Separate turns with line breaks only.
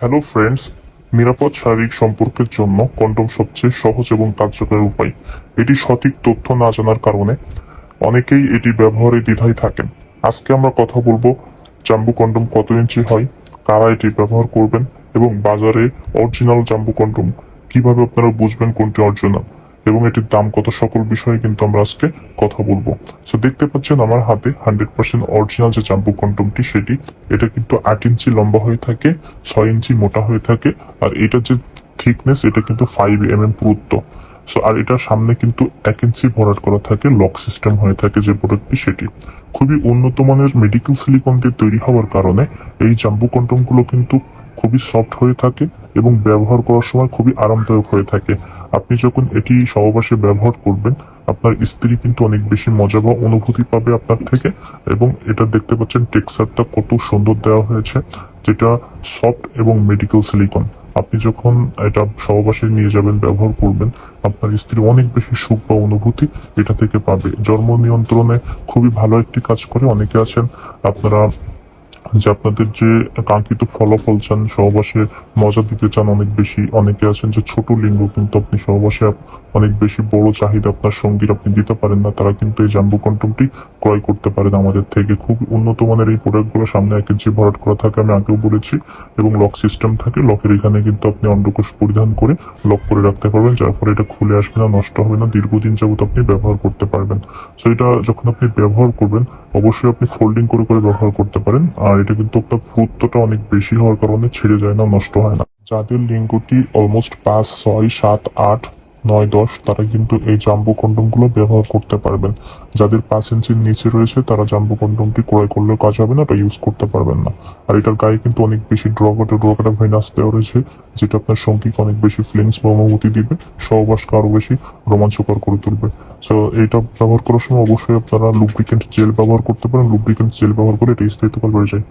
Hello friends, নিরাপদ শারীরিক সম্পর্কের জন্য কন্ডোম সবচেয়ে সহজ এবং কার্যকর উপায়। এটি সঠিক তথ্য না জানার কারণে অনেকেই এটি ব্যবহারে দ্বিধায় থাকেন। আজকে আমরা কথা বলবো জাম্বু কন্ডোম কত ইঞ্চি হয়, কারা এটি ব্যবহার করবেন এবং বাজারে অরিজিনাল জাম্বু কন্ডোম কিভাবে আপনারা বুঝবেন কোনটি অরিজিনাল এবং এটির দাম কত, সকল বিষয়ে কিন্তু আমরা আজকে কথা বলবো। তো দেখতে পাচ্ছেন আমার হাতে 100% অরিজিনাল যে জাম্বু কন্ডোমটি সেটি, এটা কিন্তু 8 ইঞ্চি লম্বা হয়ে থাকে, 6 ইঞ্চি মোটা হয়ে থাকে, আর এটা যে থিকনেস এটা কিন্তু 5 mm পুরুত্ব। সো আর এটার সামনে কিন্তু 1 ইঞ্চি ভরাট করা থাকে, লক সিস্টেম হয়ে থাকে যে প্রোডাক্টটি সেটি খুবই উন্নত মানের মেডিকেল সিলিকন দিয়ে তৈরি হওয়ার কারণে এই জাম্বু কন্ডোম গুলো কিন্তু খুবই সফট হয়ে থাকে এবং ব্যবহার করার সময় খুবই আরামদায়ক হয়ে থাকে। আপনি যখন এটি সহবাসে ব্যবহার করবেন, আপনার স্ত্রী কিন্তু অনেক বেশি মজা বা অনুভূতি পাবে আপনার থেকে। এবং এটা দেখতে পাচ্ছেন টেক্সচারটা কত সুন্দর দেওয়া হয়েছে, যেটা সফট এবং মেডিকেল সিলিকন। আপনি যখন এটা সহবাসে নিয়ে যাবেন, ব্যবহার করবেন, আপনার স্ত্রী অনেক বেশি সুখ বা অনুভূতি এটা থেকে পাবে। জন্ম নিয়ন্ত্রণে খুবই ভালো একটি কাজ করে। অনেকে আছেন আপনারা যে আপনাদের যে কাঙ্ক্ষিত ফলাফল চান, সহবাসে মজা দিতে চান অনেক বেশি, অনেকে আছেন যে ছোট লিঙ্গ কিন্তু আপনি সহবাসে অনেক বেশি বড় চাহিদা আপনার সঙ্গীর আপনি দিতে পারেন না, তারা কিন্তু এই জাম্বু কন্ডোমটি ক্রয় করতে পারেন আমাদের থেকে। খুব উন্নত মানের এই প্রোডাক্টগুলো, সামনে 1 ইঞ্চি ভরাট করা থাকে, আমি আগেও বলেছি, এবং লক সিস্টেম থাকে। লকের এখানে কিন্তু আপনি অন্ডকোষ পরিধান করে লক করে রাখতে পারবেন, যার ফলে এটা খুলে আসবে না, নষ্ট হবে না, দীর্ঘদিন যাবত আপনি ব্যবহার করতে পারবেন। সো এটা যখন আপনি ব্যবহার করবেন, অবশ্যই আপনি ফোল্ডিং করে করে ব্যবহার করতে পারেন। আর এটা কিন্তু আপনার পুরুত্বটা অনেক বেশি হওয়ার কারণে ছেড়ে যায় না, নষ্ট হয় না। যাদের লিঙ্গটি অলমোস্ট 5, 6, 7, 8, 9, 10, তারা কিন্তু এই জাম্বু কন্ডোম গুলো ব্যবহার করতে পারবেন। যাদের 5 ইঞ্চির নিচে রয়েছে তারা জাম্বু কন্ডোমটি ক্রয় করলেও কাজ হবে না, এটা ইউজ করতে পারবেন না। আর এটার গায়ে কিন্তু অনেক বেশি ড্রকাটা ভেনাস দেওয়া রয়েছে, যেটা আপনার সঙ্গীকে অনেক বেশি ফিলিংস বা অনুভূতি দিবে, সহবাসকে আরো বেশি রোমাঞ্চকর করে তুলবে। সো এটা ব্যবহার করার সময় অবশ্যই আপনারা লুব্রিকেন্ট জেল ব্যবহার করতে পারেন। লুব্রিকেন্ট জেল ব্যবহার করে এটা স্থায়িত্বকাল বেড়ে যায়।